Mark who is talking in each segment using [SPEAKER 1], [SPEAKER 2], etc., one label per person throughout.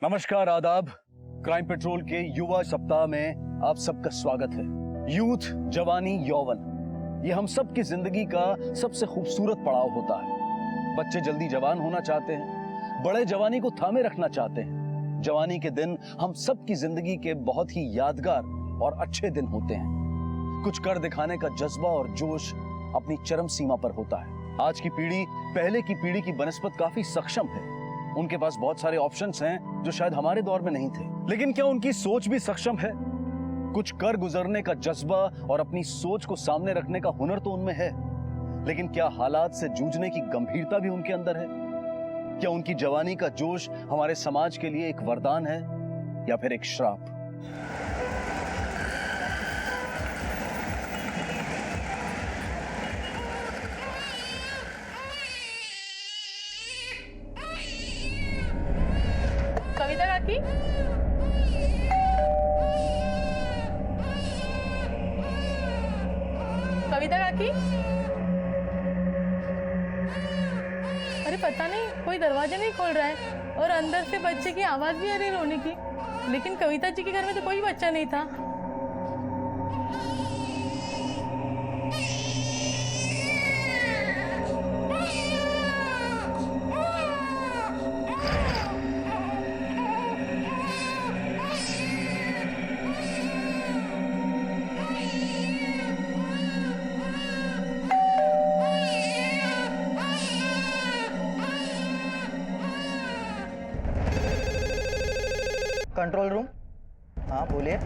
[SPEAKER 1] नमस्कार, आदाब। Crime petrol के युवा सप्ताह में आप सबका स्वागत है। यूथ, जवानी, यौवन, ये हम सब की जिंदगी का सबसे खूबसूरत पड़ाव होता है। बच्चे जल्दी जवान होना चाहते हैं, बड़े जवानी को थामे रखना चाहते हैं। जवानी के दिन हम सब की जिंदगी के बहुत ही यादगार और अच्छे दिन होते हैं। कुछ कर दिखाने का जज्बा और जोश अपनी चरम सीमा पर होता है। आज की पीढ़ी पहले की पीढ़ी की बनस्पत काफी सक्षम है। उनके पास बहुत सारे ऑप्शंस हैं जो शायद हमारे दौर में नहीं थे। लेकिन क्या उनकी सोच भी सक्षम है? कुछ कर गुजरने का जज्बा और अपनी सोच को सामने रखने का हुनर तो उनमें है, लेकिन क्या हालात से जूझने की गंभीरता भी उनके अंदर है? क्या उनकी जवानी का जोश हमारे समाज के लिए एक वरदान है या फिर एक श्राप?
[SPEAKER 2] कविता काकी, कविता काकी, अरे पता नहीं कोई दरवाजा नहीं खोल रहा है और अंदर से बच्चे की आवाज भी आ रही रोने की, लेकिन कविता जी के घर में तो कोई बच्चा नहीं था।
[SPEAKER 3] Control room. हाँ बोलिए।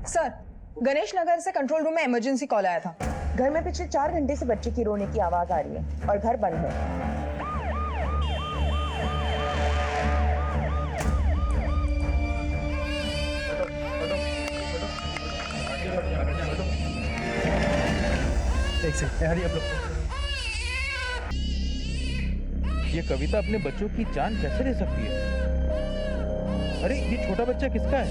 [SPEAKER 4] सर, गणेश नगर से कंट्रोल रूम में इमरजेंसी कॉल आया था। घर में पिछले 4 घंटे से बच्चे की रोने की आवाज आ रही है और घर बंद है।
[SPEAKER 3] एक सेकंड, हरी आप लोग।
[SPEAKER 5] ये कविता अपने बच्चों की जान कैसे ले सकती है? अरे ये छोटा बच्चा किसका है?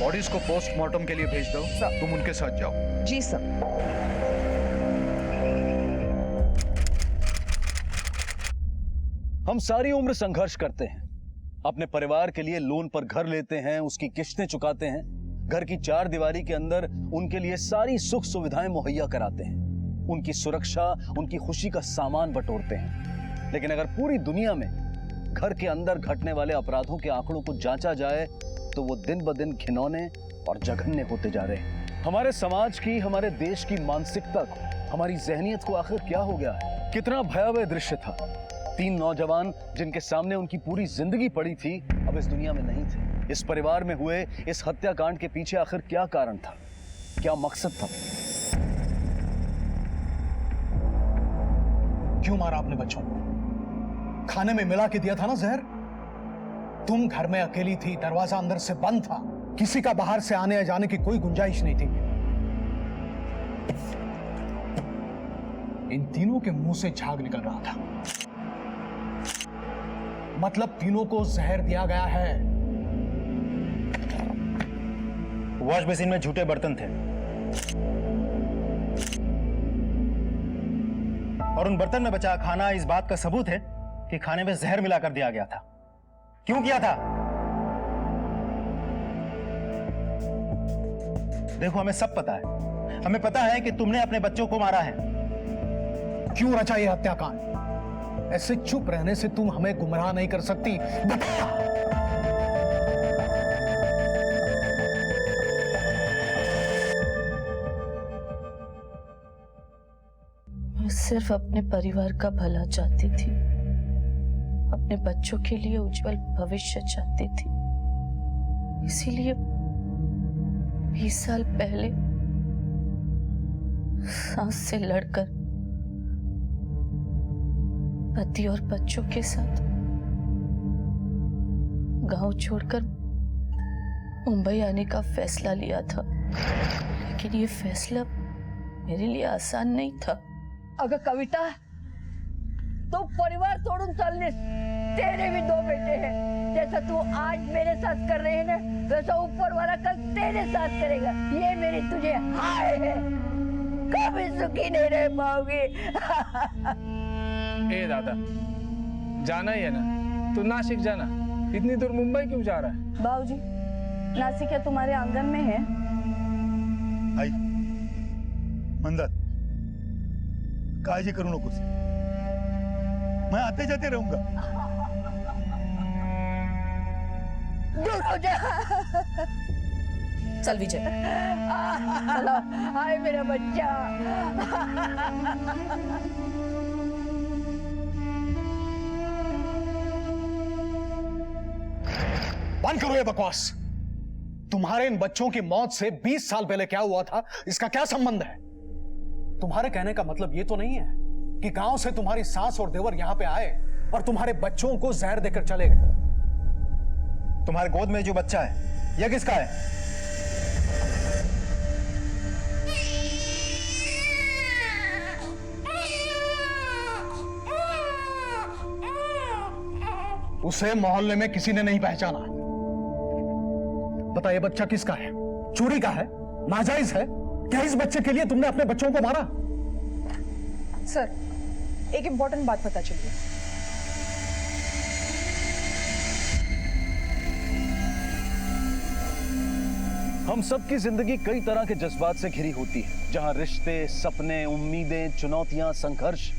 [SPEAKER 6] बॉडीज को पोस्टमार्टम के लिए भेज दो। तुम उनके साथ जाओ।
[SPEAKER 4] जी सर।
[SPEAKER 1] हम सारी उम्र संघर्ष करते हैं, अपने परिवार के लिए लोन पर घर लेते हैं, उसकी किस्तें चुकाते हैं, घर की 4 दीवारी के अंदर उनके लिए सारी सुख सुविधाएं मुहैया कराते हैं, उनकी सुरक्षा, उनकी खुशी का सामान बटोरते हैं। लेकिन अगर पूरी दुनिया में घर के अंदर घटने वाले अपराधों के आंकड़ों को जांचा जाए तो वो दिन ब दिन घिनौने और जघन्य होते जा रहे हैं। हमारे समाज की, हमारे देश की मानसिकता को, हमारी जहनियत को आखिर क्या हो गया है? कितना भयावह दृश्य था। 3 नौजवान जिनके सामने उनकी पूरी जिंदगी पड़ी थी, अब इस दुनिया में नहीं थे। इस परिवार में हुए इस हत्याकांड के पीछे आखिर क्या कारण था, क्या मकसद था?
[SPEAKER 7] क्यों मारा आपने बच्चों को? खाने में मिला के दिया था ना जहर। तुम घर में अकेली थी, दरवाजा अंदर से बंद था, किसी का बाहर से आने या जाने की कोई गुंजाइश नहीं थी। इन तीनों के मुंह से झाग निकल रहा था, मतलब तीनों को जहर दिया गया है।
[SPEAKER 3] वॉश बेसिन में झूठे बर्तन थे और उन बर्तन में बचा खाना इस बात का सबूत है कि खाने में जहर मिलाकर दिया गया था। क्यों किया था? देखो, हमें सब पता है। हमें पता है कि तुमने अपने बच्चों को मारा है।
[SPEAKER 7] क्यों रचा ये हत्याकांड? ऐसे चुप रहने से तुम हमें गुमराह नहीं कर सकती। बता।
[SPEAKER 2] मैं सिर्फ अपने परिवार का भला चाहती थी, अपने बच्चों के लिए उज्जवल भविष्य चाहती थी। इसीलिए 20 साल पहले सांस से लड़कर पति और बच्चों के साथ गांव छोड़कर मुंबई आने का फैसला लिया था। लेकिन ये फैसला मेरे लिए आसान नहीं था।
[SPEAKER 8] अगं कविता, तो परिवार सोडून चाललीस तेरे भी 2 बेटे हैं। जैसा तू आज मेरे साथ कर रहे हैं ना, वैसा ऊपर वाला कल तेरे साथ करेगा। ये मेरी तुझे हाय है, कभी सुखी नहीं रह पाओगे।
[SPEAKER 9] ए दादा, जाना ही है ना तो नासिक जाना, इतनी दूर मुंबई क्यों जा रहा है?
[SPEAKER 2] बाबूजी, नासिक क्या तुम्हारे आंगन में है?
[SPEAKER 10] आई मंदार, काळजी करू नकोस, मैं आते जाते रहूंगा।
[SPEAKER 8] दूर हो जा।
[SPEAKER 2] चल विजय,
[SPEAKER 8] चलो, हाय मेरा बच्चा।
[SPEAKER 7] बंद करो ये बकवास। तुम्हारे इन बच्चों की मौत से 20 साल पहले क्या हुआ था, इसका क्या संबंध है? तुम्हारे कहने का मतलब ये तो नहीं है कि गांव से तुम्हारी सास और देवर यहां पे आए और तुम्हारे बच्चों को जहर देकर चले गए?
[SPEAKER 3] तुम्हारे गोद में जो बच्चा है, यह किसका है?
[SPEAKER 7] उसे मोहल्ले में किसी ने नहीं पहचाना। बता, ये बच्चा किसका है? चोरी का है? नाजायज है? क्या इस बच्चे के लिए तुमने अपने बच्चों को मारा?
[SPEAKER 4] सर, एक इंपॉर्टेंट बात पता चली है।
[SPEAKER 1] हम सबकी जिंदगी कई तरह के जज्बात से घिरी होती है, जहां रिश्ते, सपने, उम्मीदें, चुनौतियां, संघर्ष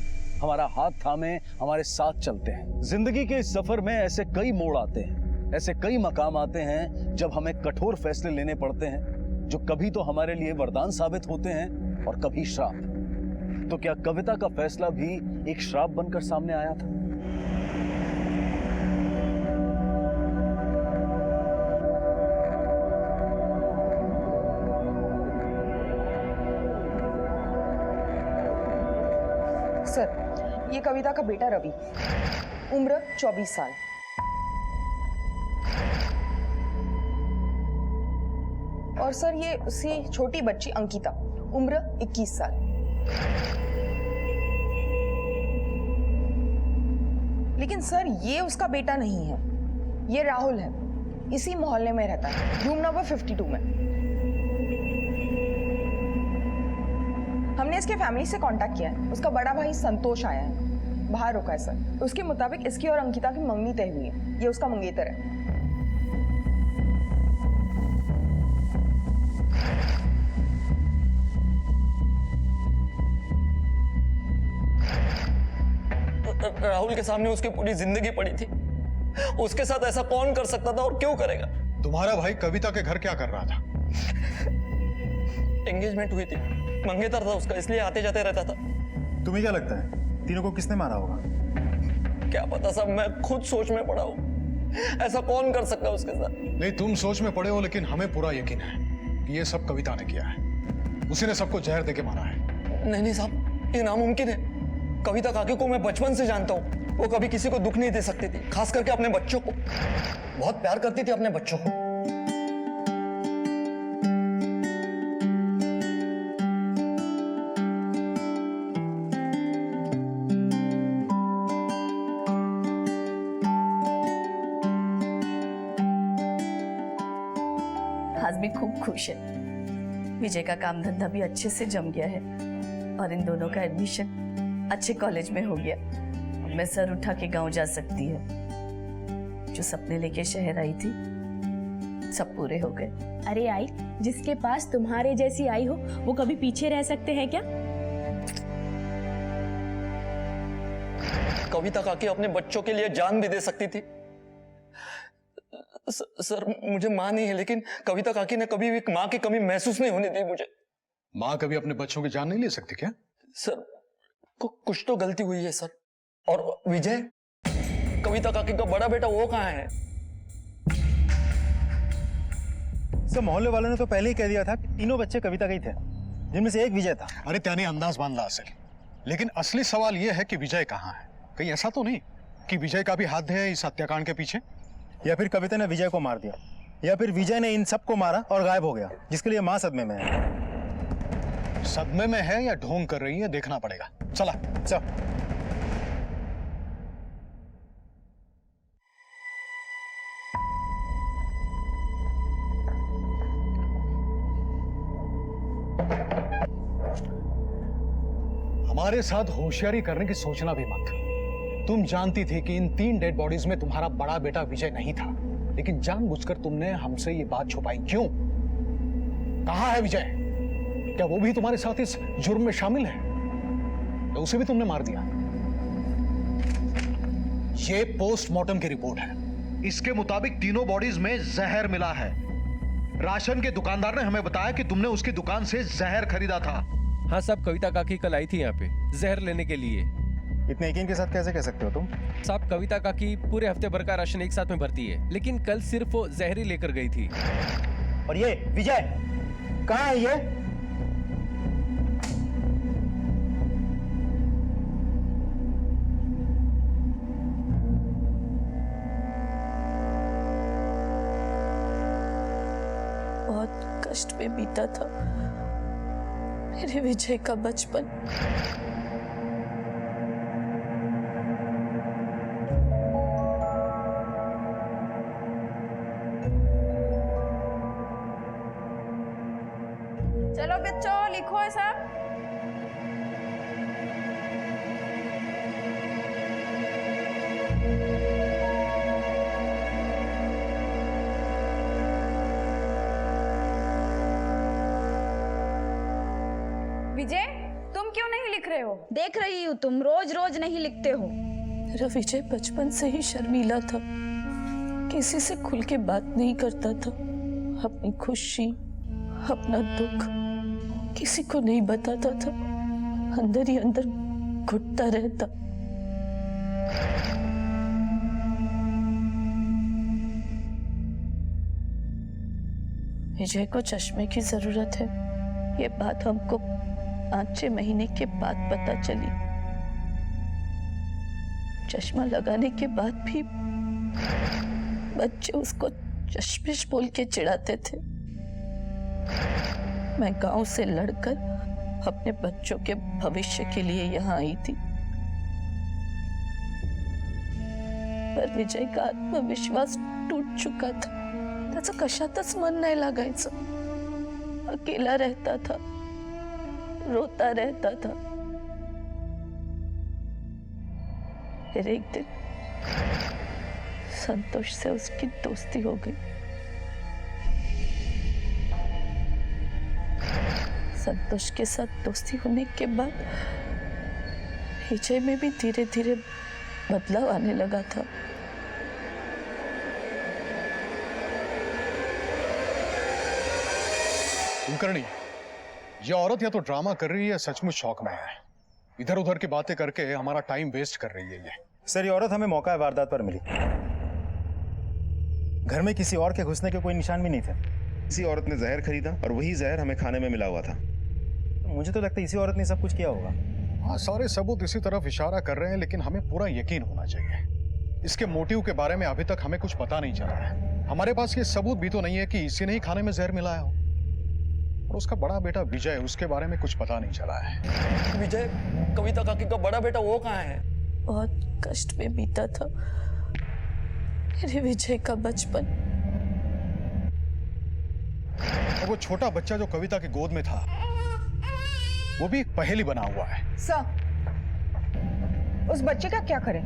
[SPEAKER 1] हमारा हाथ थामे हमारे साथ चलते हैं। जिंदगी के इस सफर में ऐसे कई मोड़ आते हैं, ऐसे कई मकाम आते हैं जब हमें कठोर फैसले लेने पड़ते हैं, जो कभी तो हमारे लिए वरदान साबित होते हैं और कभी श्राप। तो क्या कविता का फैसला भी एक श्राप बनकर सामने आया था?
[SPEAKER 4] सर, ये कविता का बेटा रवि, उम्र 24 साल। और सर, ये उसकी छोटी बच्ची अंकिता, उम्र 21 साल। लेकिन सर, ये उसका बेटा नहीं है, ये राहुल है, इसी मोहल्ले में रहता है, रूम नंबर 52 में। हमने इसके फैमिली से कांटेक्ट किया है। उसका बड़ा भाई संतोष आया है, बाहर रुका है सर। उसके मुताबिक इसकी और अंकिता की मंगनी तय हुई है। ये उसका मंगेतर है।
[SPEAKER 11] राहुल के सामने उसकी पूरी जिंदगी पड़ी थी। उसके साथ ऐसा कौन कर सकता था और क्यों करेगा?
[SPEAKER 7] तुम्हारा भाई कविता के घर क्या कर रहा था?
[SPEAKER 11] एंगेजमेंट हुई थी, मंगेतर था उसका, इसलिए आते जाते रहता था।
[SPEAKER 3] तुम्हें क्या लगता है तीनों को किसने मारा होगा?
[SPEAKER 11] क्या पता साहब, मैं खुद सोच में पड़ा हूँ। ऐसा कौन कर सकता है उसके साथ?
[SPEAKER 7] नहीं, तुम सोच में पड़े हो, लेकिन हमें पूरा यकीन है कि ये सब कविता ने किया है। उसी ने सबको जहर देके मारा है।
[SPEAKER 11] नहीं साहब, ये नामुमकिन है। कविता काकी को मैं बचपन से जानता हूँ। वो कभी किसी को दुख नहीं दे सकती थी, खास करके अपने बच्चों को। बहुत प्यार करती थी अपने बच्चों को।
[SPEAKER 2] आज भी खूब खुश है। विजय का काम धंधा भी अच्छे से जम गया है और इन दोनों का एडमिशन अच्छे कॉलेज में हो गया। अब मैं सर उठा के गांव जा सकती है। जो सपने लेके शहर आई थी, सब पूरे हो गए।
[SPEAKER 12] अरे आई, जिसके पास तुम्हारे जैसी आई हो, वो कभी पीछे रह सकते हैं क्या?
[SPEAKER 11] कविता काकी अपने बच्चों के लिए जान भी दे सकती थी। सर, मुझे माँ नहीं है, लेकिन कविता काकी ने कभी भी माँ की कमी महसूस नहीं होने दी मुझे।
[SPEAKER 7] माँ कभी अपने बच्चों की जान नहीं ले सकती क्या?
[SPEAKER 11] सर, कुछ तो गलती हुई है सर। और विजय, कविता काकी का बड़ा बेटा, वो कहाँ है?
[SPEAKER 3] सर, मोहल्ले वालों ने तो पहले ही कह दिया था कि तीनों बच्चे कविता के ही थे, जिनमें से एक विजय था।
[SPEAKER 7] अरे त्याने अंदाज बांध ला असल, लेकिन असली सवाल यह है कि विजय कहाँ है? कहीं ऐसा तो नहीं कि विजय का भी हाथ है इस हत्याकांड के पीछे?
[SPEAKER 3] या फिर कविता ने विजय को मार दिया, या फिर विजय ने इन सबको मारा और गायब हो गया, जिसके लिए मां सदमे में है।
[SPEAKER 7] सदमे में है या ढोंग कर रही है, देखना पड़ेगा। चला
[SPEAKER 3] चल।
[SPEAKER 7] हमारे साथ होशियारी करने की सोचना भी मत। तुम जानती थी कि इन 3 डेड बॉडीज में तुम्हारा बड़ा बेटा विजय नहीं था, लेकिन जानबूझकर तुमने हमसे ये बात छुपाई क्यों? कहाँ है विजय? क्या वो भी तुम्हारे साथ इस जुर्म में शामिल है? तो उसे भी तुमने मार दिया? ये पोस्टमार्टम की रिपोर्ट है।
[SPEAKER 6] इसके मुताबिक तीनों बॉडीज में जहर मिला है। राशन के दुकानदार ने हमें बताया कि तुमने उसकी दुकान से जहर खरीदा था।
[SPEAKER 13] हाँ साहब, कविता काकी कल आई थी यहाँ पे जहर लेने के लिए।
[SPEAKER 3] इतने यकीन के साथ कैसे कह सकते हो तुम?
[SPEAKER 13] साहब, कविता काकी पूरे हफ्ते भर का राशन एक साथ में भरती है, लेकिन कल सिर्फ वो जहर ही लेकर गई थी।
[SPEAKER 3] और ये विजय कहाँ है ये?
[SPEAKER 2] बहुत कष्ट में बीता था मेरे विजय का बचपन।
[SPEAKER 4] चलो बच्चों लिखो है सब।
[SPEAKER 14] विजय, तुम क्यों नहीं लिख रहे हो?
[SPEAKER 8] देख रही हूँ तुम रोज रोज नहीं लिखते हो।
[SPEAKER 2] मेरा विजय बचपन से ही शर्मीला था, किसी से खुल के बात नहीं करता था। अपनी खुशी, अपना दुख किसी को नहीं बताता था, अंदर ही अंदर घुटता रहता। विजय को चश्मे की जरूरत है, ये बात हमको 5-6 महीने के बाद पता चली। चश्मा लगाने के बाद भी बच्चे उसको चश्मिश बोल के चिढ़ाते थे। मैं गांव से लड़कर अपने बच्चों के भविष्य के लिए यहाँ आई थी, पर विजय का आत्मविश्वास टूट चुका था। त्याचं कशातच मन नाही लागायचं, अकेला रहता था, रोता रहता था। फिर एक दिन संतोष से उसकी दोस्ती हो गई। संतोष के साथ दोस्ती होने के बाद विजय में भी धीरे धीरे बदलाव आने लगा था।
[SPEAKER 7] कुलकर्णी, ये औरत या तो ड्रामा कर रही है या सचमुच शौक में है। इधर उधर की बातें करके हमारा टाइम वेस्ट कर रही है ये।
[SPEAKER 3] सर, ये औरत हमें मौका वारदात पर मिली। घर में किसी और के घुसने के कोई निशान भी नहीं थे।
[SPEAKER 15] इसी औरत ने जहर खरीदा और वही जहर हमें खाने में मिला हुआ था।
[SPEAKER 3] मुझे तो लगता है इसी औरत ने सब कुछ किया होगा।
[SPEAKER 7] हाँ, सारे सबूत इसी तरफ इशारा कर रहे हैं, लेकिन हमें पूरा यकीन होना चाहिए। इसके मोटिव के बारे में अभी तक हमें कुछ पता नहीं चला है। हमारे पास ये सबूत भी तो नहीं है कि इसी ने ही खाने में जहर मिलाया हो। और उसका बड़ा बेटा विजय, उसके बारे में कुछ पता नहीं चला है।
[SPEAKER 11] विजय, कविता काकी का बड़ा बेटा वो कहाँ है?
[SPEAKER 2] बहुत कष्ट में बीता था मेरे विजय का बचपन।
[SPEAKER 7] और वो छोटा बच्चा जो कविता की गोद में था, वो भी एक पहेली बना हुआ है।
[SPEAKER 4] सर, उस बच्चे का क्या करें?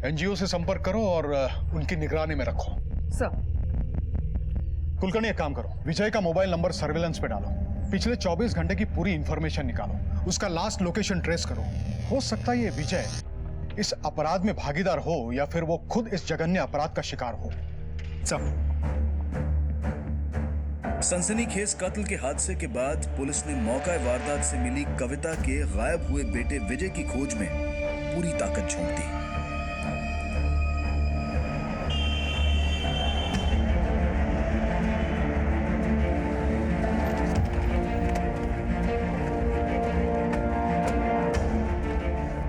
[SPEAKER 7] एनजीओ से संपर्क करो और उनकी निगरानी में रखो।
[SPEAKER 4] सर।
[SPEAKER 7] कुलकर्णी, एक काम करो, विजय का मोबाइल नंबर सर्विलेंस पे डालो, पिछले 24 घंटे की पूरी इंफॉर्मेशन निकालो, उसका लास्ट लोकेशन ट्रेस करो। हो सकता है ये विजय इस अपराध में भागीदार हो या फिर वो खुद इस जघन्य अपराध का शिकार हो। सब
[SPEAKER 1] सनसनीखेज कत्ल के हादसे के बाद पुलिस ने मौका वारदात से मिली कविता के गायब हुए बेटे विजय की खोज में पूरी ताकत झोंक दी।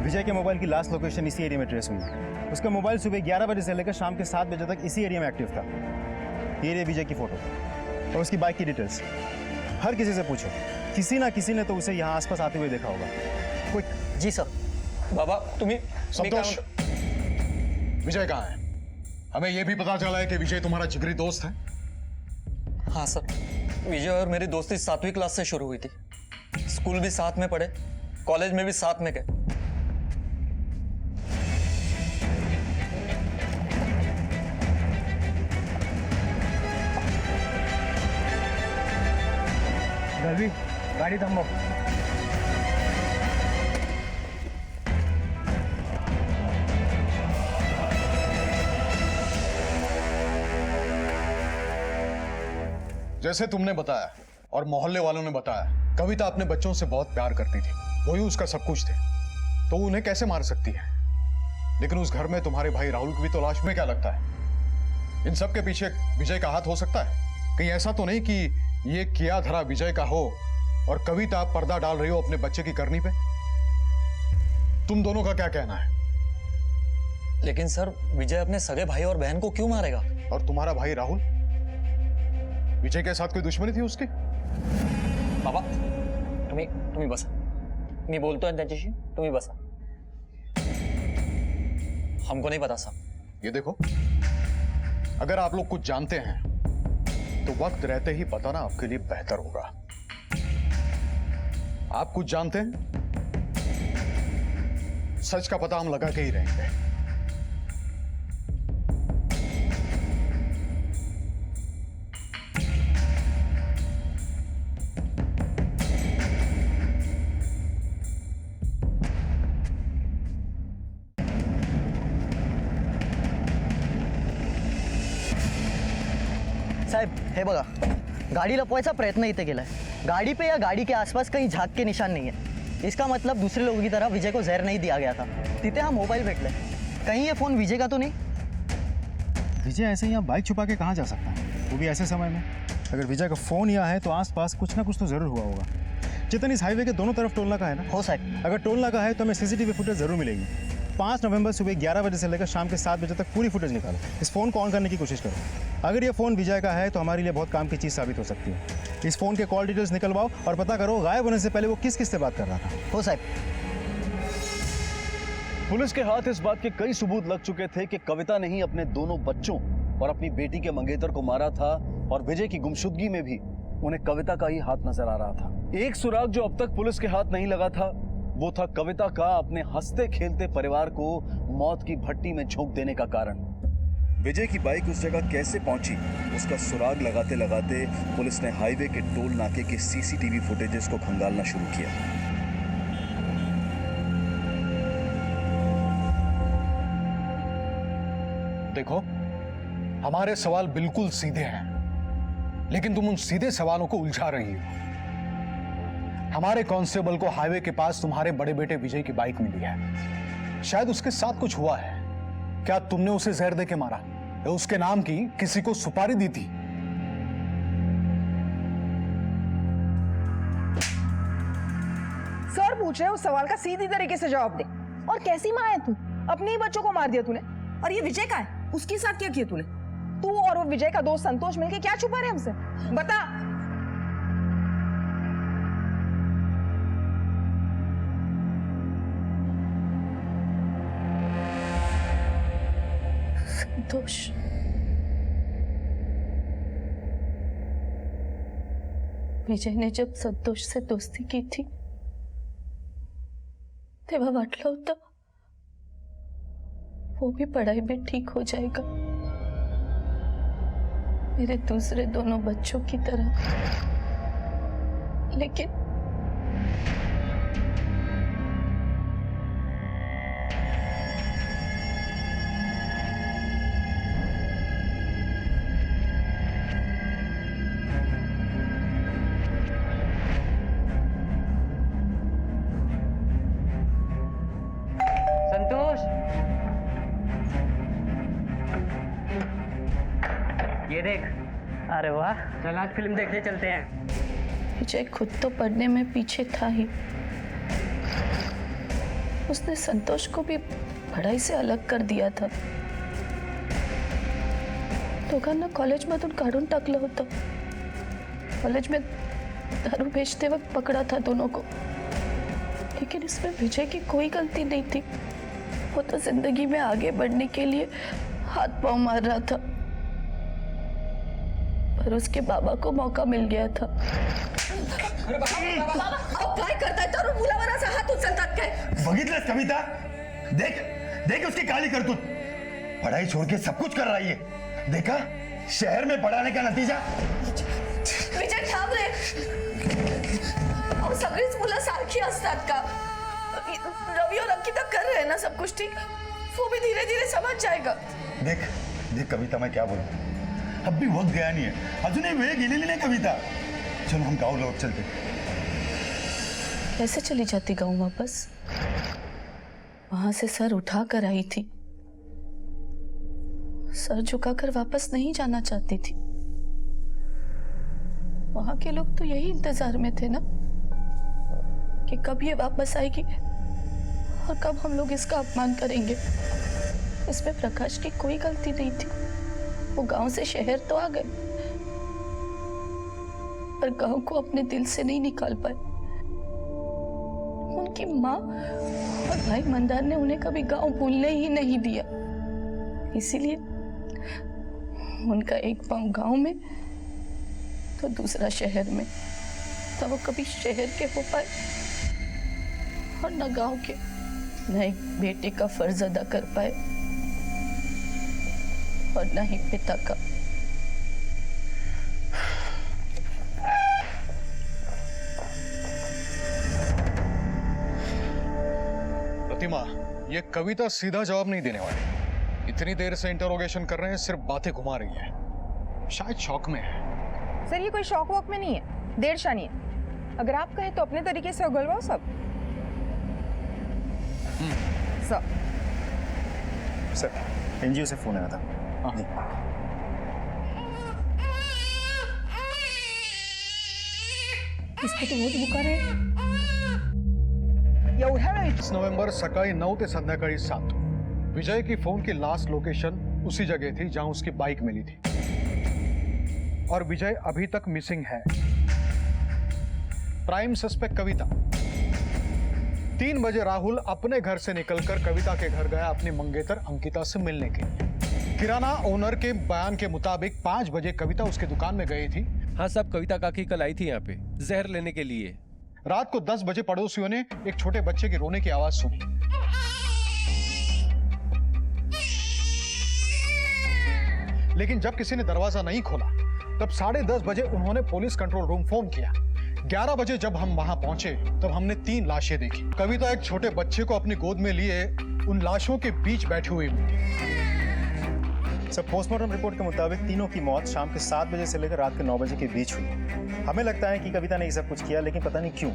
[SPEAKER 3] विजय के मोबाइल की लास्ट लोकेशन इसी एरिया में ट्रेस हुई। उसका मोबाइल सुबह 11 बजे से लेकर शाम के 7 बजे तक इसी एरिया में एक्टिव था। ये रही विजय की फोटो और उसकी बाइक की डिटेल्स। हर किसी से पूछो, किसी ना किसी ने तो उसे यहाँ आसपास आते हुए देखा होगा।
[SPEAKER 11] क्विक। जी सर। बाबा, तुम्हें
[SPEAKER 7] संतोष, विजय कहाँ है? हमें यह भी पता चला है कि विजय तुम्हारा जिगरी दोस्त है।
[SPEAKER 11] हाँ सर, विजय और मेरी दोस्ती 7वीं क्लास से शुरू हुई थी। स्कूल भी साथ में पढ़े, कॉलेज में भी साथ में गए।
[SPEAKER 3] रवि, गाड़ी थामो।
[SPEAKER 7] जैसे तुमने बताया और मोहल्ले वालों ने बताया, कविता अपने बच्चों से बहुत प्यार करती थी, वही उसका सब कुछ थे, तो उन्हें कैसे मार सकती है? लेकिन उस घर में तुम्हारे भाई राहुल की भी तलाश में क्या लगता है? इन सब के पीछे विजय का हाथ हो सकता है? कहीं ऐसा तो नहीं कि ये किया धरा विजय का हो और कविता पर्दा डाल रही हो अपने बच्चे की करनी पे? तुम दोनों का क्या कहना है?
[SPEAKER 11] लेकिन सर, विजय अपने सगे भाई और बहन को क्यों मारेगा?
[SPEAKER 7] और तुम्हारा भाई राहुल, विजय के साथ कोई दुश्मनी थी उसकी?
[SPEAKER 11] बाबा, तुम्ही बसा. मी बोलतोय त्याच्याशी, तुम्ही बसा. हमको नहीं पता साहब.
[SPEAKER 7] ये देखो, अगर आप लोग कुछ जानते हैं तो वक्त रहते ही बताना आपके लिए बेहतर होगा. आप कुछ जानते हैं, सच का पता हम लगा के ही रहेंगे.
[SPEAKER 16] साहेब, हे बघा, गाडी लपवायचा प्रयत्न इथे केलाय. गाड़ी पे या गाड़ी के आसपास कहीं झाग के निशान नहीं है. इसका मतलब दूसरे लोगों की तरह विजय को जहर नहीं दिया गया था. तिथे हा मोबाइल भेटलाय. कहीं ये फोन विजय का तो नहीं?
[SPEAKER 3] विजय ऐसे यहाँ बाइक छुपा के कहाँ जा सकता है, वो भी ऐसे समय में? अगर विजय का फोन यहाँ है तो आसपास कुछ ना कुछ तो जरूर हुआ होगा. चेतन, इस हाईवे के दोनों तरफ टोल नाका है ना?
[SPEAKER 16] हो साहब.
[SPEAKER 3] अगर टोल नाका है तो हमें सीसीटीवी फुटेज जरूर मिलेगी. 5 नवंबर सुबह 11 बजे से लेकर शाम के 7 बजे तक पूरी फुटेज निकालो. इस फोन को ऑन करने की कोशिश करो. अगर ये फोन विजय का है तो हमारे लिए बहुत काम की चीज साबित हो सकती है. इस फोन के कॉल डिटेल्स निकलवाओ और पता करो गायब होने से पहले वो किस किस से बात कर रहा था.
[SPEAKER 16] हो साहब.
[SPEAKER 1] पुलिस के हाथ इस बात के कई सबूत लग चुके थे कि कविता ने ही अपने दोनों बच्चों और अपनी बेटी के मंगेतर को मारा था, और विजय की गुमशुदगी में भी उन्हें कविता का ही हाथ नजर आ रहा था. एक सुराग जो अब तक पुलिस के हाथ नहीं लगा था, वो था कविता का अपने हंसते खेलते परिवार को मौत की भट्टी में झोंक देने का कारण.
[SPEAKER 17] विजय की बाइक उस जगह कैसे पहुंची, उसका सुराग लगाते लगाते पुलिस ने हाईवे के टोल नाके के सीसीटीवी फुटेजेस को खंगालना शुरू किया.
[SPEAKER 7] देखो, हमारे सवाल बिल्कुल सीधे हैं, लेकिन तुम उन सीधे सवालों को उलझा रही हो. हमारे कांस्टेबल को हाईवे के पास तुम्हारे बड़े बेटे विजय की बाइक मिली है. शायद उसके साथ कुछ हुआ है. क्या तुमने उसे जहर दे के मारा या उसके नाम की किसी को सुपारी दी थी?
[SPEAKER 4] सर पूछ रहे हैं, उस सवाल का सीधी तरीके से जवाब दे. और कैसी माँ है तू? अपने ही बच्चों को मार दिया तूने. और ये विजय का है, उसके साथ क्या किया तूने? तू और वो विजय का दोस्त संतोष मिलके क्या छुपा रहे हमसे? बता.
[SPEAKER 2] संतोष, विजय ने जब संतोष से दोस्ती की थी तेव्हा वाटलं होतं वो भी पढ़ाई में ठीक हो जाएगा, मेरे दूसरे दोनों बच्चों की तरह. लेकिन
[SPEAKER 18] संतोष, ये देख.
[SPEAKER 16] अरे वाह,
[SPEAKER 18] चल आज फिल्म देखने चलते हैं.
[SPEAKER 2] विजय खुद तो पढ़ने में पीछे था ही, उसने संतोष को भी पढ़ाई से अलग कर दिया था. दोघांना कॉलेजमधून काढून टाकलं होतं. कॉलेज में दारू बेचते वक्त पकड़ा था दोनों को, लेकिन इसमें विजय की कोई गलती नहीं थी. वो तो जिंदगी में आगे बढ़ने के लिए हाथ पांव मार रहा था. पर उसके बाबा को मौका मिल गया था।
[SPEAKER 4] काय करताय तर मुलावर हात उचलतात काय?
[SPEAKER 10] बघितलंस कविता, देख देख उसकी काली करतूत, पढ़ाई छोड़ के सब कुछ कर रही है। देखा शहर में पढ़ाने का नतीजा।
[SPEAKER 2] विजय थांब रे, अहो सगळीच मुलं सारखी असतात का? रवि और अंकिता कर रहे हैं ना सब कुछ ठीक, वो भी धीरे धीरे समझ जाएगा।
[SPEAKER 10] देख देख कविता, मैं क्या बोलूं, अब भी वक्त गया नहीं है, अजूनही वेळ गेलेली नाही कविता। चलो हम गाँव लौट चलते।
[SPEAKER 2] कैसे चली जाती गाँव वापस? वहां से सर उठा कर आई थी, सर झुकाकर वापस नहीं जाना चाहती थी। वहां के लोग तो यही इंतजार में थे ना कि कब ये वापस आएगी और कब हम लोग इसका अपमान करेंगे। इसमें प्रकाश की कोई गलती नहीं थी, वो गांव से शहर तो आ गए पर गांव को अपने दिल से नहीं निकाल पाए। उनकी माँ और भाई मंदार ने उन्हें कभी गांव भूलने ही नहीं दिया, इसीलिए उनका एक पांव गांव में तो दूसरा शहर में, तब वो कभी शहर के हो पाए और न गांव के, न एक बेटे का फर्ज अदा कर पाए और न ही पिता का।
[SPEAKER 7] प्रतिमा, ये कविता सीधा जवाब नहीं देने वाली। इतनी देर से इंटरोगेशन कर रहे हैं, सिर्फ बातें घुमा रही है, शायद शौक में है।
[SPEAKER 4] सर ये कोई शौक वॉक में नहीं है, देर शानी है। अगर आप कहें तो अपने तरीके से उगलवाओ सब।
[SPEAKER 3] सर एनजीओ से फोन आया था।
[SPEAKER 12] इसको तो बहुत बुखार है।
[SPEAKER 4] एवढ्या वेळ?
[SPEAKER 7] 20 नवंबर सकाळी 9 ते संध्याकाळी 7 विजय की फोन की लास्ट लोकेशन उसी जगह थी जहां उसकी बाइक मिली थी और विजय अभी तक मिसिंग है। प्राइम सस्पेक्ट कविता। 3 बजे राहुल अपने घर से निकलकर कविता के घर गया अपनी मंगेतर अंकिता से मिलने के लिए। किराना ओनर के बयान के मुताबिक 5 बजे कविता उसकी दुकान में गई थी।
[SPEAKER 13] हाँ साहब, कविता काकी कल आई थी यहाँ पे जहर लेने के लिए।
[SPEAKER 7] रात को 10 बजे पड़ोसियों ने एक छोटे बच्चे की रोने की आवाज सुनी। लेकिन जब किसी ने दरवाजा नहीं खोला तब 10:30 बजे उन्होंने पुलिस कंट्रोल रूम फोन किया। 11 बजे जब हम वहां पहुंचे तब हमने 3 लाशें देखी। कविता एक छोटे बच्चे को अपनी गोद में लिए उन लाशों के बीच बैठी हुई मिली।
[SPEAKER 3] सर पोस्टमार्टम रिपोर्ट के मुताबिक तीनों की मौत शाम के 7 बजे से लेकर रात के 9 बजे के बीच हुई। हमें लगता है कि कविता ने ये सब कुछ किया, लेकिन पता नहीं क्यों।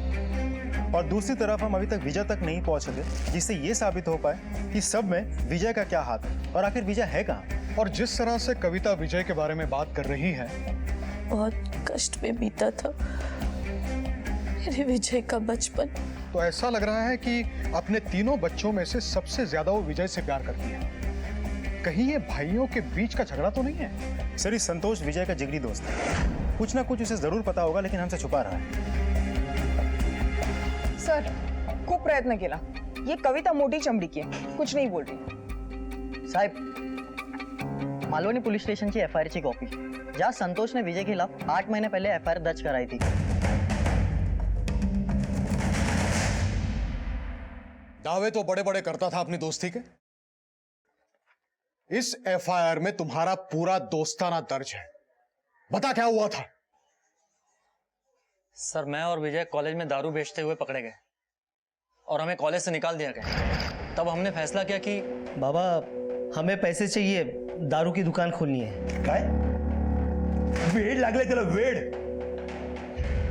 [SPEAKER 3] और दूसरी तरफ हम अभी तक विजय तक नहीं पहुंच सके, जिससे ये साबित हो पाए कि सब में विजय का क्या हाथ है और आखिर विजय है कहाँ।
[SPEAKER 7] और जिस तरह से कविता विजय के बारे में बात कर रही है,
[SPEAKER 2] बहुत कष्ट में बीता था मेरे विजय का बचपन।
[SPEAKER 7] तो ऐसा लग रहा है कि अपने तीनों बच्चों में से सबसे ज्यादा वो विजय से प्यार करती है। कहीं ये भाइयों के बीच का झगड़ा तो नहीं है?
[SPEAKER 3] सर इस संतोष विजय का जिगरी दोस्त है, कुछ ना कुछ उसे जरूर पता होगा, लेकिन हमसे छुपा रहा है।
[SPEAKER 4] सर खूप प्रयत्न केला, ये कविता मोटी चमड़ी की है, कुछ नहीं बोल रही।
[SPEAKER 16] साहब मालवनी पुलिस स्टेशन की एफआईआर की कॉपी, जहां संतोष ने विजय के खिलाफ 8 महीने पहले एफआईआर दर्ज कराई थी।
[SPEAKER 7] दावे तो बड़े बड़े करता था अपनी दोस्ती के। इस एफआईआर में तुम्हारा पूरा दोस्ताना दर्ज है। बता क्या हुआ था?
[SPEAKER 11] सर मैं और विजय कॉलेज में दारू बेचते हुए पकड़े गए और हमें कॉलेज से निकाल दिया गया। तब हमने फैसला किया कि
[SPEAKER 19] बाबा हमें पैसे चाहिए, दारू की दुकान खोलनी है।
[SPEAKER 10] काय वेड लागले त्याला, वेड।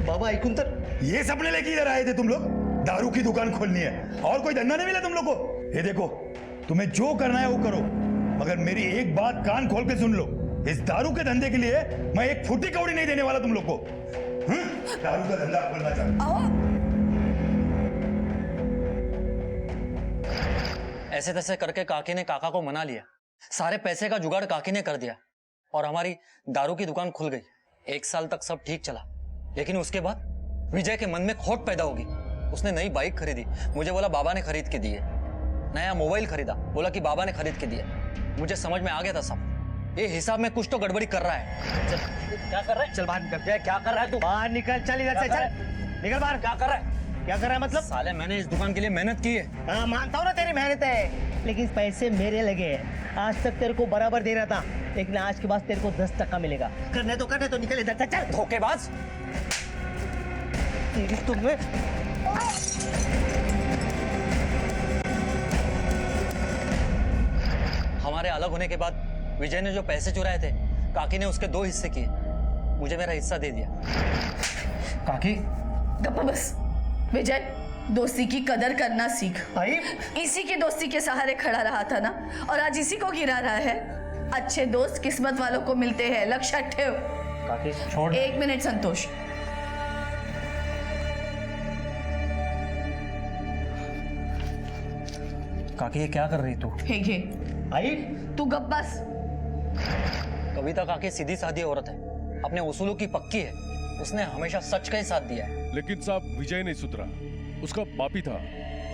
[SPEAKER 19] बाबा ऐकून तर,
[SPEAKER 10] ये सपने लेके इधर आए थे तुम लोग? दारू की दुकान खोलनी है और कोई धंधा नहीं मिला तुम लोग को? ये देखो, तुम्हें जो करना है वो करो, मगर मेरी एक बात कान खोल के सुन लो, इस दारू के धंधे के लिए मैं एक फुटी कौड़ी नहीं देने वाला तुम लोग को। दारू का धंधा खोलना चाहता।
[SPEAKER 11] ऐसे तैसे करके काकी ने काका को मना लिया। सारे पैसे का जुगाड़ काकी ने कर दिया और हमारी दारू की दुकान खुल गई। 1 साल तक सब ठीक चला, लेकिन उसके बाद विजय के मन में खोट पैदा होगी। उसने नई बाइक खरीदी, मुझे बोला बाबा ने खरीद के दी है। नया मोबाइल खरीदा, बोला कि बाबा ने खरीद के दिया। मुझे समझ में आ गया था सब। ये हिसाब में कुछ तो गड़बड़ी कर रहा है।
[SPEAKER 19] चल, क्या कर रहा है? चल बाहर निकल। क्या कर रहा है तू? बाहर निकल, चल इधर से, चल निकल बाहर। क्या कर रहा है? क्या कर रहा है मतलब?
[SPEAKER 11] साले मैंने इस दुकान के लिए मेहनत की है।
[SPEAKER 19] हाँ मानता हूँ ना तेरी मेहनत है, लेकिन पैसे मेरे लगे हैं। आज तक तेरे को बराबर दे रहा था, लेकिन आज के बाद तेरे को 10% मिलेगा। करने तो निकल इधर से, चल।
[SPEAKER 11] धोखेबाज।
[SPEAKER 19] तेरी तुम्हें
[SPEAKER 11] हमारे अलग होने के बाद विजय ने जो पैसे चुराए थे, काकी ने उसके 2 हिस्से किए। मुझे मेरा हिस्सा दे दिया।
[SPEAKER 1] काकी
[SPEAKER 2] गप्पा बस। विजय, दोस्ती की कदर करना सीख।
[SPEAKER 19] भाई
[SPEAKER 2] इसी की दोस्ती के सहारे खड़ा रहा था ना, और आज इसी को गिरा रहा है। अच्छे दोस्त किस्मत वालों को मिलते हैं, लक्ष्य रखो।
[SPEAKER 19] काकी छोड़।
[SPEAKER 2] 1 मिनट संतोष।
[SPEAKER 11] काकी ये क्या कर रही तू?
[SPEAKER 2] हे घे।
[SPEAKER 19] भाई
[SPEAKER 2] तू गप बस।
[SPEAKER 11] कविता काकी सीधी सादी औरत है, अपने उसूलों की पक्की है। उसने हमेशा सच का ही साथ दिया है।
[SPEAKER 20] लेकिन साहब विजय नहीं सुधरा। उसका बाप ही था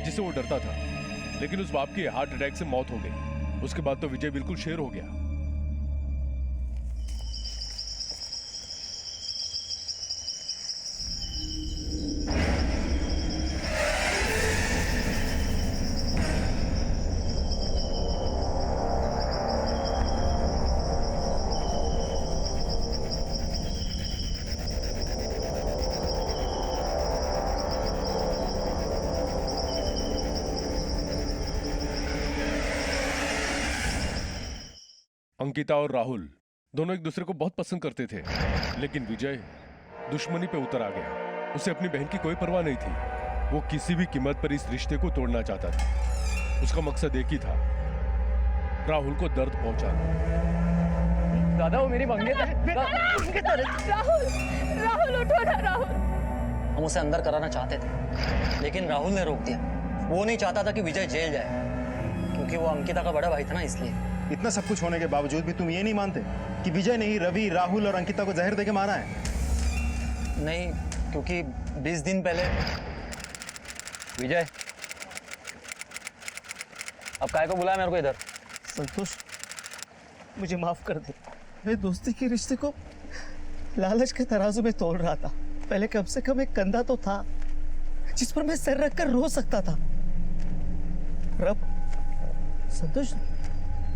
[SPEAKER 20] जिसे वो डरता था, लेकिन उस बाप की हार्ट अटैक से मौत हो गई। उसके बाद तो विजय बिल्कुल शेर हो गया। अंकिता और राहुल दोनों एक दूसरे को बहुत पसंद करते थे, लेकिन विजय दुश्मनी पे उतर आ गया। उसे अपनी बहन की कोई परवाह नहीं थी। वो किसी भी कीमत पर इस रिश्ते को तोड़ना चाहता था। उसका मकसद एक ही था, राहुल को दर्द पहुंचाना।
[SPEAKER 11] दादा वो मेरी मंगेतर है।
[SPEAKER 8] राहुल, राहुल उठो ना राहुल।
[SPEAKER 11] हम उसे अंदर कराना चाहते थे, लेकिन राहुल ने रोक दिया। वो नहीं चाहता था कि विजय जेल जाए, क्योंकि वो अंकिता का बड़ा भाई था ना, इसलिए।
[SPEAKER 3] इतना सब कुछ होने के बावजूद भी तुम ये नहीं मानते कि विजय ने ही रवि, राहुल और अंकिता को जहर देके मारा है?
[SPEAKER 11] नहीं, क्योंकि 20 दिन पहले विजय, अब काय को बुलाया मेरे को इधर?
[SPEAKER 19] संतोष, मुझे माफ कर दे। मैं दोस्ती के रिश्ते को लालच के तराजू में तोल रहा था। पहले कम से कम एक कंधा तो था जिस पर मैं सिर रखकर रो सकता था। रब, संतोष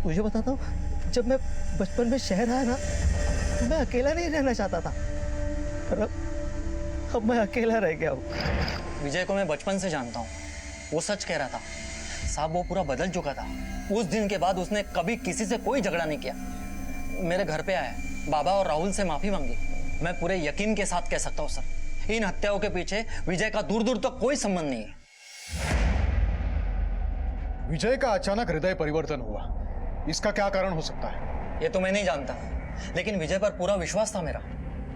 [SPEAKER 19] तुझे बताता हूँ, जब मैं बचपन में शहर आया ना, तो मैं अकेला नहीं रहना चाहता था। पर अब मैं अकेला रह गया हूँ।
[SPEAKER 11] विजय को मैं बचपन से जानता हूँ। वो सच कह रहा था साहब, वो पूरा बदल चुका था। उस दिन के बाद उसने कभी किसी से कोई झगड़ा नहीं किया। मेरे घर पे आया, बाबा और राहुल से माफी मांगी। मैं पूरे यकीन के साथ कह सकता हूँ सर, इन हत्याओं के पीछे विजय का दूर दूर तक कोई संबंध नहीं है।
[SPEAKER 7] विजय का अचानक हृदय परिवर्तन हुआ, इसका क्या कारण हो सकता है?
[SPEAKER 11] ये तो मैं नहीं जानता, लेकिन विजय पर पूरा विश्वास था मेरा।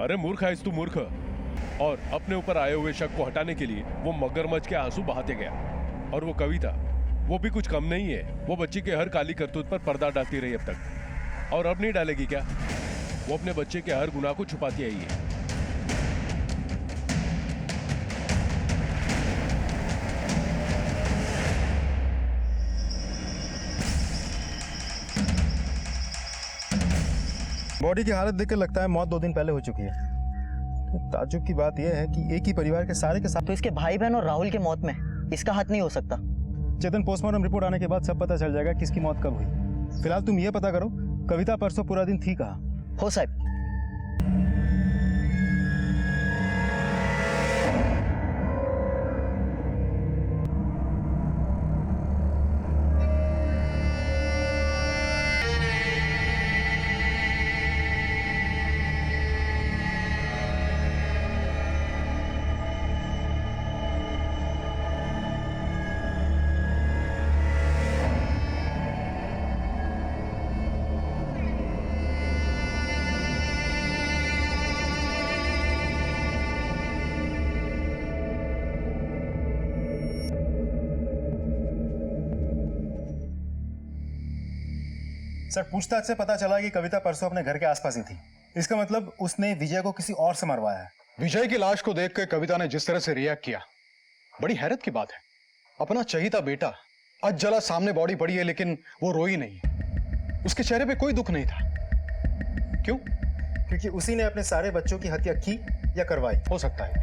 [SPEAKER 20] अरे मूर्ख है तू, मूर्ख। और अपने ऊपर आए हुए शक को हटाने के लिए वो मगरमच्छ के आंसू बहाते गया। और वो कविता, वो भी कुछ कम नहीं है। वो बच्ची के हर काली करतूत पर पर्दा डालती रही अब तक, और अब नहीं डालेगी क्या? वो अपने बच्चे के हर गुनाह को छुपाती आई है।
[SPEAKER 3] बॉडी की हालत देखकर लगता है मौत 2 दिन पहले हो चुकी है। ताज्जुब की बात यह है कि एक ही परिवार के सारे के साथ।
[SPEAKER 16] तो इसके भाई बहन और राहुल की मौत में इसका हाथ नहीं हो सकता।
[SPEAKER 3] चेतन, पोस्टमार्टम रिपोर्ट आने के बाद सब पता चल जाएगा किसकी मौत कब हुई। फिलहाल तुम ये पता करो, कविता परसों पूरा दिन थी कहाँ?
[SPEAKER 16] हो साहब।
[SPEAKER 3] सर, पूछताछ से पता चला कि कविता परसों अपने घर के आसपास ही थी। इसका मतलब उसने विजय को किसी और से मरवाया है।
[SPEAKER 7] विजय की लाश को देखकर कविता ने जिस तरह से रिएक्ट किया, बड़ी हैरत की बात है। अपना चहीता बेटा आज जला सामने बॉडी पड़ी है, लेकिन वो रोई नहीं। उसके चेहरे पे कोई दुख नहीं था। क्यों?
[SPEAKER 3] क्योंकि उसी ने अपने सारे बच्चों की हत्या की या करवाई।
[SPEAKER 7] हो सकता है।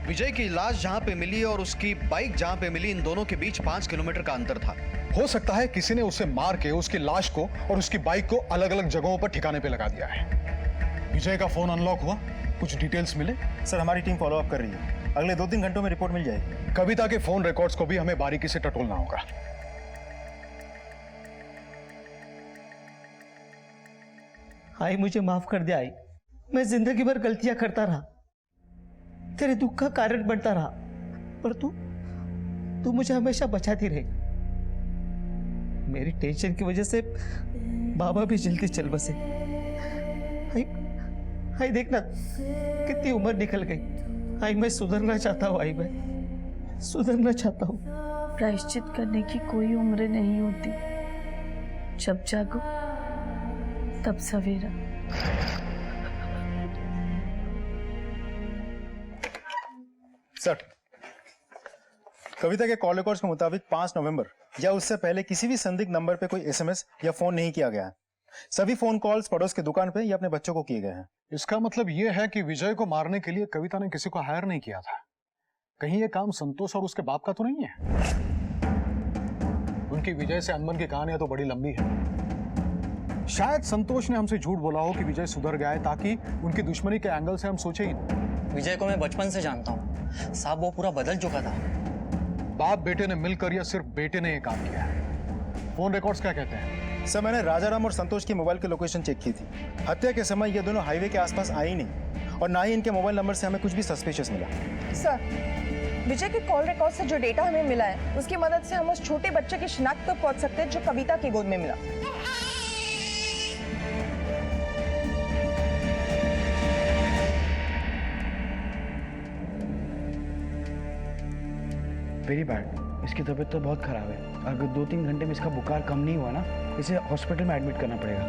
[SPEAKER 6] विजय की लाश जहां पे मिली और उसकी बाइक जहां पे मिली, इन दोनों के बीच 5 किलोमीटर का अंतर था।
[SPEAKER 7] हो सकता है किसी ने उसे मार के उसकी लाश को और उसकी बाइक को अलग अलग जगहों पर ठिकाने पे लगा दिया है। विजय का फोन अनलॉक हुआ, कुछ डिटेल्स मिले?
[SPEAKER 3] सर, हमारी टीम फॉलो अप कर रही है, अगले 2-3 घंटों में रिपोर्ट मिल जाएगी।
[SPEAKER 7] कविता के फोन रिकॉर्ड्स को भी हमें बारीकी से टटोलना होगा।
[SPEAKER 19] आई मुझे माफ कर दे आई, मैं जिंदगी भर गलतियां करता रहा, तेरे दुख का कारण बनता रहा, पर तू मुझे हमेशा बचाती रही। मेरी टेंशन की वजह से बाबा भी जल्दी चल बसे। आई देखना कितनी उम्र निकल गई। आई मैं सुधरना चाहता हूँ, आई मैं सुधरना चाहता हूँ।
[SPEAKER 2] प्रायश्चित करने की कोई उम्र नहीं होती, जब जागो तब सवेरा।
[SPEAKER 3] सर, कविता के कॉल रिकॉर्ड्स के मुताबिक 5 नवंबर या उससे पहले किसी भी संदिग्ध नंबर पे कोई एसएमएस या फोन नहीं किया गया है। सभी फोन कॉल्स पड़ोस की दुकान पे या अपने बच्चों को किए गए हैं।
[SPEAKER 7] इसका मतलब यह है कि विजय को मारने के लिए कविता ने किसी को हायर नहीं किया था। कहीं यह काम संतोष और उसके बाप का तो नहीं है? उनकी विजय से अनबन की कहानियां तो बड़ी लंबी है। शायद संतोष ने हमसे झूठ बोला हो कि विजय सुधर गया है, ताकि उनकी दुश्मनी के एंगल से हम सोचे ही नहीं।
[SPEAKER 11] विजय को मैं बचपन से जानता हूँ साहब, वो पूरा बदल चुका था।
[SPEAKER 7] बाप बेटे ने मिलकर या सिर्फ बेटे ने ये काम किया है? फोन रिकॉर्ड्स क्या कहते हैं?
[SPEAKER 3] सर, मैंने राजाराम और संतोष की मोबाइल की लोकेशन चेक की थी। हत्या के समय ये दोनों हाईवे के आसपास आई नहीं और ना ही इनके मोबाइल नंबर से हमें कुछ भी सस्पिशियस मिला।
[SPEAKER 4] सर, विजय के कॉल रिकॉर्ड से जो डेटा हमें मिला है, उसकी मदद से हम उस छोटे बच्चे की शिनाख्त तक पहुंच सकते हैं जो कविता की गोद में मिला।
[SPEAKER 21] वेरी बैड, इसकी तबीयत तो बहुत खराब है। अगर 2-3 घंटे में इसका बुखार कम नहीं हुआ ना, इसे हॉस्पिटल में एडमिट करना पड़ेगा।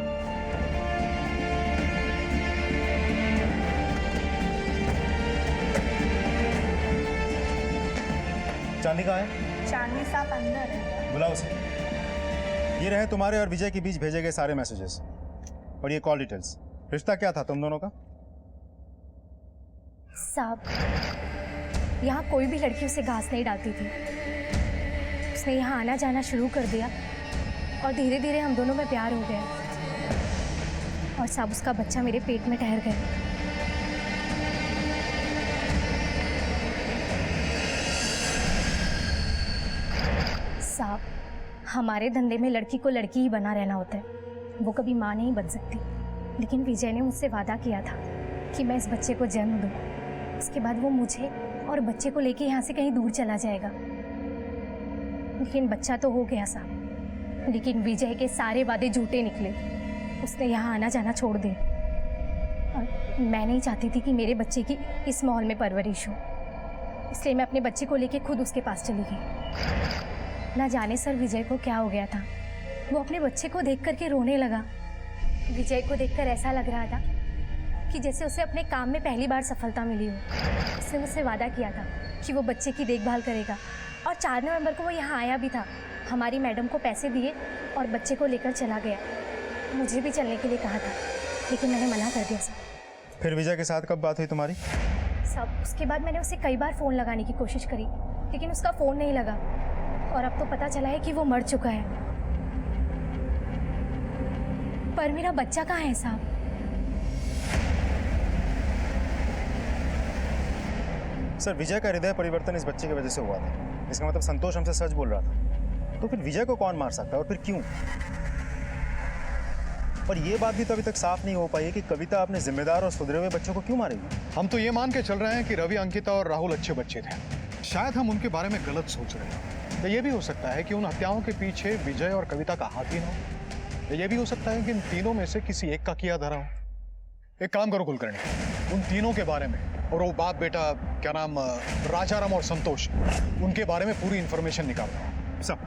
[SPEAKER 3] चांदी कहाँ है?
[SPEAKER 14] चांदनी साहब अंदर है।
[SPEAKER 3] बुलाओ उसे। ये रहे तुम्हारे और विजय के बीच भेजे गए सारे मैसेजेस और ये कॉल डिटेल्स। रिश्ता क्या था तुम दोनों का?
[SPEAKER 22] साहब, यहाँ कोई भी लड़की उसे घास नहीं डालती थी। उसने यहाँ आना जाना शुरू कर दिया और धीरे धीरे हम दोनों में प्यार हो गया और साहब उसका बच्चा मेरे पेट में ठहर गया। साहब, हमारे धंधे में लड़की को लड़की ही बना रहना होता है, वो कभी माँ नहीं बन सकती। लेकिन विजय ने मुझसे वादा किया था कि मैं इस बच्चे को जन्म दूँ, उसके बाद वो मुझे और बच्चे को लेके यहाँ से कहीं दूर चला जाएगा। लेकिन बच्चा तो हो गया साहब, लेकिन विजय के सारे वादे झूठे निकले। उसने यहाँ आना जाना छोड़ दिया और मैं नहीं चाहती थी कि मेरे बच्चे की इस माहौल में परवरिश हो, इसलिए मैं अपने बच्चे को लेके खुद उसके पास चली गई। ना जाने सर विजय को क्या हो गया था, वो अपने बच्चे को देख करके रोने लगा। विजय को देखकर ऐसा लग रहा था कि जैसे उसे अपने काम में पहली बार सफलता मिली हो। उसने मुझसे वादा किया था कि वो बच्चे की देखभाल करेगा और 4 नवंबर को वो यहाँ आया भी था। हमारी मैडम को पैसे दिए और बच्चे को लेकर चला गया। मुझे भी चलने के लिए कहा था, लेकिन मैंने मना कर दिया सर।
[SPEAKER 3] फिर विजय के साथ कब बात हुई तुम्हारी?
[SPEAKER 22] सब उसके बाद मैंने उसे कई बार फ़ोन लगाने की कोशिश करी, लेकिन उसका फ़ोन नहीं लगा और अब तो पता चला है कि वो मर चुका है। पर मेरा बच्चा कहाँ है साहब?
[SPEAKER 3] सर, विजय का हृदय परिवर्तन इस बच्चे की वजह से हुआ था। इसका मतलब संतोष हमसे सच बोल रहा था। तो फिर विजय को कौन मार सकता है और फिर क्यों? और ये बात भी तो अभी तक साफ नहीं हो पाई है कि कविता अपने जिम्मेदार और सुधरे हुए बच्चों को क्यों मारेगी।
[SPEAKER 7] हम तो ये मान के चल रहे हैं कि रवि, अंकिता और राहुल अच्छे बच्चे थे। शायद हम उनके बारे में गलत सोच रहे हैं। तो ये भी हो सकता है कि उन हत्याओं के पीछे विजय और कविता का हाथ ही ना हो। ये भी हो सकता है कि इन तीनों में से किसी एक का किया धरा हो। एक काम करो कुलकर्णी, उन तीनों के बारे में और वो बाप बेटा क्या नाम राजाराम और संतोष, उनके बारे में पूरी इंफॉर्मेशन निकालो सब।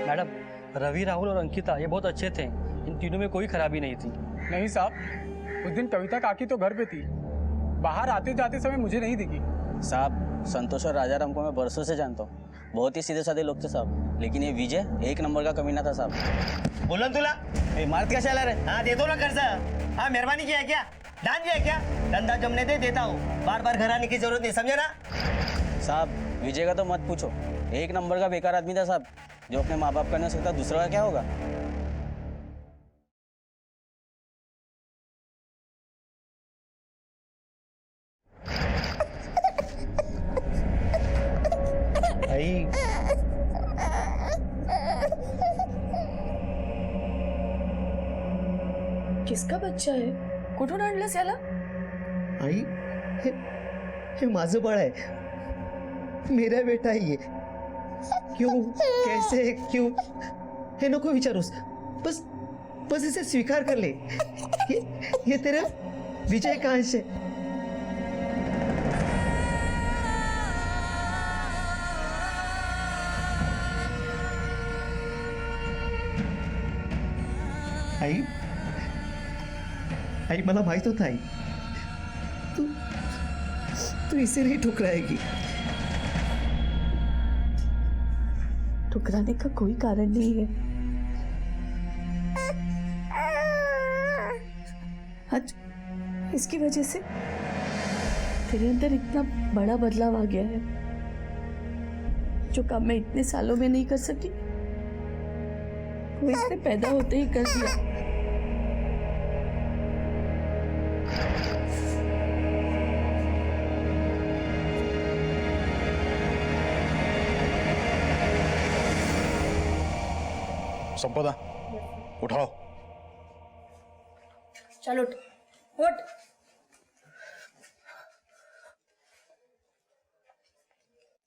[SPEAKER 11] मैडम, रवि, राहुल और अंकिता ये बहुत अच्छे थे। इन तीनों में कोई खराबी नहीं थी।
[SPEAKER 9] नहीं साहब, उस दिन कविता काकी तो घर पे थी। बाहर आते जाते समय मुझे नहीं दिखी।
[SPEAKER 5] साहब, संतोष और राजाराम को मैं बरसों से जानता हूँ, बहुत ही सीधे साधे लोग थे साहब, लेकिन ये विजय एक नंबर का कमीना था साहब।
[SPEAKER 19] बोलो न तुला इमारत का चला रहे। हाँ दे दो ना कर्जा। हाँ मेहरबानी किया क्या, दान दिया क्या? धंधा जमने दे देता हूँ, बार बार घर आने की जरूरत नहीं, समझे ना?
[SPEAKER 5] साहब, विजय का तो मत पूछो, एक नंबर का बेकार आदमी था साहब, जो अपने माँ बाप का नहीं सकता, दूसरा का क्या होगा।
[SPEAKER 19] भाई
[SPEAKER 2] किसका बच्चा है? कुठून आणलंस याला?
[SPEAKER 19] आई हे माझं बाळ आहे, मेरा बेटा है ये। क्यों, कैसे, क्यों, हे नको विचारूस, बस बस इसे स्वीकार कर ले। ये तेरा विजय का अंश है। आई आई मला माहित होता आई, तू इसे नहीं ठुकराएगी।
[SPEAKER 2] ठुकराने का कोई कारण नहीं है। आज इसकी वजह से तेरे अंदर इतना बड़ा बदलाव आ गया है, जो काम मैं इतने सालों में नहीं कर सकी, वो इसने पैदा होते ही कर दिया।
[SPEAKER 7] संपदा, उठाओ।
[SPEAKER 12] चलो उठ।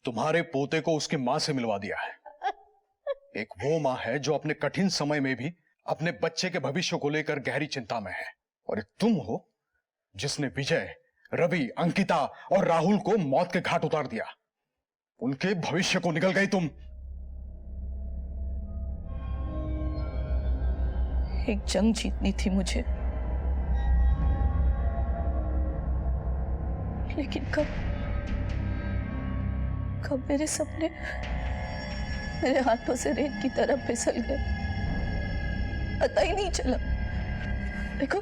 [SPEAKER 7] तुम्हारे पोते को उसकी मां से मिलवा दिया है। एक वो मां है जो अपने कठिन समय में भी अपने बच्चे के भविष्य को लेकर गहरी चिंता में है, और एक तुम हो जिसने विजय, रवि, अंकिता और राहुल को मौत के घाट उतार दिया। उनके भविष्य को निगल गई तुम।
[SPEAKER 2] एक जंग जीतनी थी मुझे, लेकिन कब मेरे सपने मेरे हाथों से रेत की तरह फिसल गए, पता ही नहीं चला। देखो,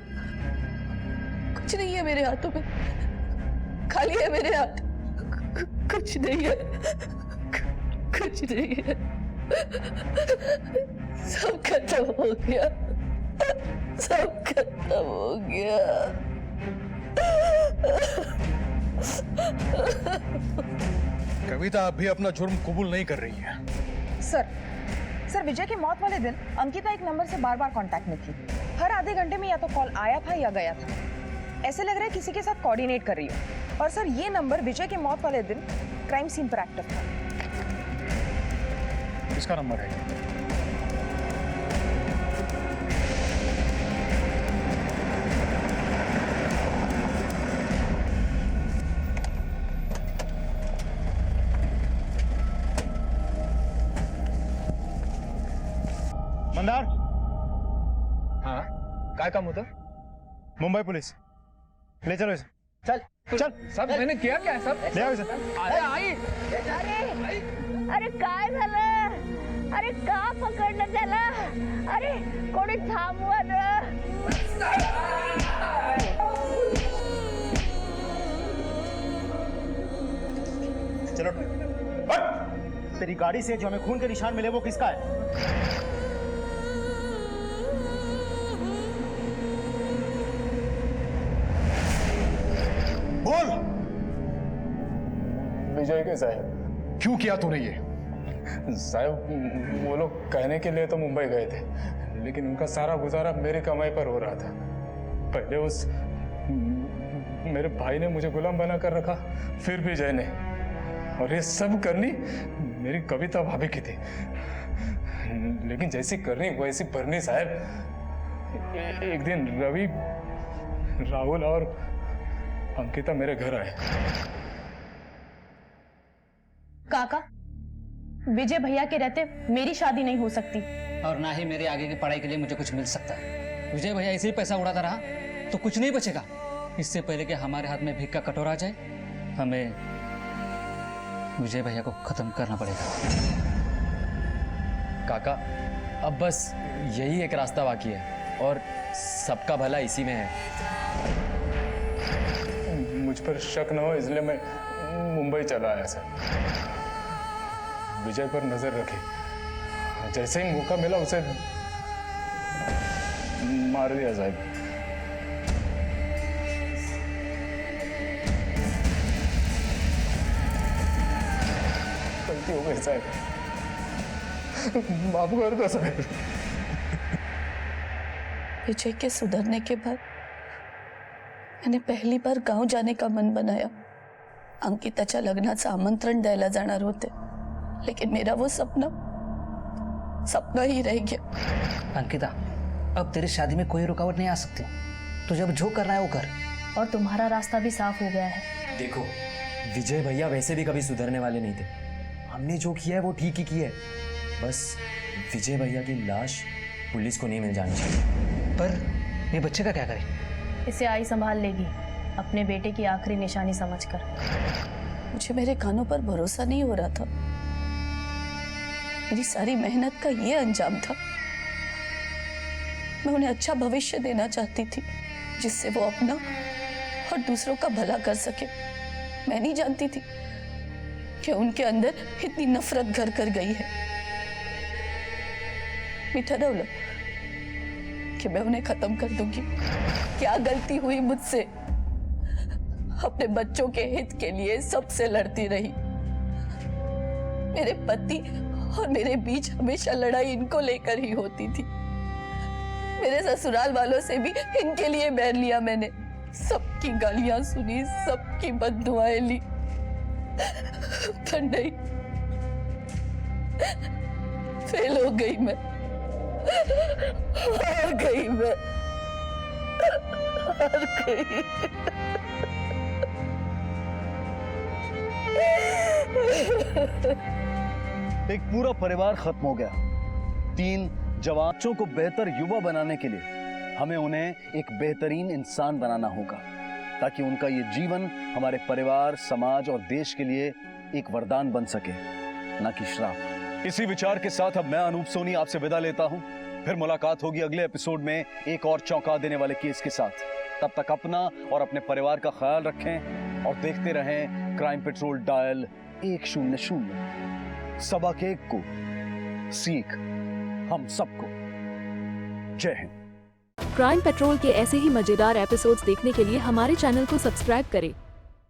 [SPEAKER 2] कुछ नहीं है मेरे हाथों में, खाली है मेरे हाथ, कुछ नहीं है, कुछ नहीं है, सब खत्म हो गया, सब खत्म हो गया।
[SPEAKER 7] कविता अब भी अपना जुर्म कबूल नहीं कर रही है।
[SPEAKER 4] सर विजय की मौत वाले दिन अंकिता एक नंबर से बार बार कांटेक्ट में थी। हर आधे घंटे में या तो कॉल आया था या गया था। ऐसे लग रहा है किसी के साथ कोऑर्डिनेट कर रही हो। और सर ये नंबर विजय की मौत वाले दिन क्राइम सीन पर एक्टिव था।
[SPEAKER 7] किसका नंबर है?
[SPEAKER 3] मंदार।
[SPEAKER 9] हाँ, काय काम होतं?
[SPEAKER 3] मुंबई पुलिस, ले चलो इसे।
[SPEAKER 19] चल
[SPEAKER 3] चल।
[SPEAKER 9] सब मैंने किया क्या है सब?
[SPEAKER 3] ले आओ इसे।
[SPEAKER 9] अरे आई।
[SPEAKER 8] अरे काय झालं? अरे का पकडलं त्याला? अरे कोणी थांबवा ना.
[SPEAKER 3] चलो तेरी गाड़ी से जो हमें खून के निशान मिले वो किसका है?
[SPEAKER 7] बोल।
[SPEAKER 9] विजय के साहब।
[SPEAKER 7] क्यों किया तूने ये?
[SPEAKER 9] साहब, वो लोग कहने के लिए तो मुंबई गए थे, लेकिन उनका सारा गुजारा मेरी कमाई पर हो रहा था। पहले उस मेरे भाई ने मुझे गुलाम बना कर रखा, फिर विजय ने, और ये सब करनी मेरी कविता भाभी की थी। लेकिन जैसी करनी वैसी भरनी साहब। एक दिन रवि, राहुल और अंकिता मेरे घर आए।
[SPEAKER 12] काका, विजय भैया के रहते मेरी शादी नहीं हो सकती,
[SPEAKER 11] और ना ही मेरे आगे की पढ़ाई के लिए मुझे कुछ मिल सकता है। विजय भैया ऐसे ही पैसा उड़ाता रहा तो कुछ नहीं बचेगा। इससे पहले कि हमारे हाथ में भीख का कटोरा आ जाए, हमें विजय भैया को खत्म करना पड़ेगा।
[SPEAKER 15] काका, अब बस यही एक रास्ता बाकी है और सबका भला इसी में है।
[SPEAKER 9] मुझ पर शक न हो इसलिए मैं मुंबई चला आया सर। विजय पर नजर रखी, जैसे ही मौका मिला उसे मार दिया साहब। गलती हो गई साहब, माफ कर दो साहब।
[SPEAKER 2] विजय के सुधरने के बाद मैंने पहिली बार गाव जाने का मन बनाया. अंकिताच्या लग्नाचं आमंत्रण द्यायला जाणार होते, लेकिन मेरा वो सपना ही रह गया.
[SPEAKER 17] अंकिता, अब तेरी शादी में कोई रुकावट नहीं आ सकती. तुझे अब जो करना है वो कर.
[SPEAKER 12] और तुम्हारा रास्ता भी साफ हो गया है.
[SPEAKER 21] देखो, विजय भैया वैसे भी कभी सुधरने वाले नहीं थे. हमने जो किया है वो ठीक ही किया है. बस विजय भैया की लाश पुलिस को नहीं मिल जानी चाहिए.
[SPEAKER 17] पर ये बच्चे का क्या करें?
[SPEAKER 12] इसे आई संभाल लेगी, अपने बेटे की आखिरी निशानी समझकर.
[SPEAKER 2] मुझे मेरे कानों पर भरोसा नहीं हो रहा था. मेरी सारी मेहनत का ये अंजाम था. मैं उन्हें अच्छा भविष्य देना चाहती थी, जिससे वो अपना और दूसरों का भला कर सके. मैं नहीं जानती थी कि उनके अंदर इतनी नफरत घर कर गई है. मैं ठहराऊं कि मैं उन्हें खत्म कर दूंगी. क्या गलती हुई मुझसे? अपने बच्चों के हित के लिए सबसे लड़ती रही. मेरे पति और मेरे बीच हमेशा लड़ाई इनको लेकर ही होती थी. मेरे ससुराल वालों से भी इनके लिए बैर लिया मैंने. सबकी गालियां सुनी, सबकी बद्दुआएं ली, पर नहीं, फेल हो गई मैं. हार गई मैं, हार गई.
[SPEAKER 1] एक पूरा परिवार खत्म हो गया. 3 जवानों को बेहतर युवा बनाने के लिए हमें उन्हें एक बेहतरीन इंसान बनाना होगा, ताकि उनका ये जीवन हमारे परिवार, समाज और देश के लिए एक वरदान बन सके, ना कि श्राप. इसी विचार के साथ अब मैं अनूप सोनी आपसे विदा लेता हूं. फिर मुलाकात होगी अगले एपिसोड में एक और चौंका देने वाले केस के साथ. तब तक अपना और अपने परिवार का ख्याल रखें और देखते रहें क्राइम पेट्रोल डायल 100. सबक एक को सीख हम सबको. जय हिंद.
[SPEAKER 12] क्राइम पेट्रोल के ऐसे ही मजेदार एपिसोड्स देखने के लिए हमारे चैनल को सब्सक्राइब करें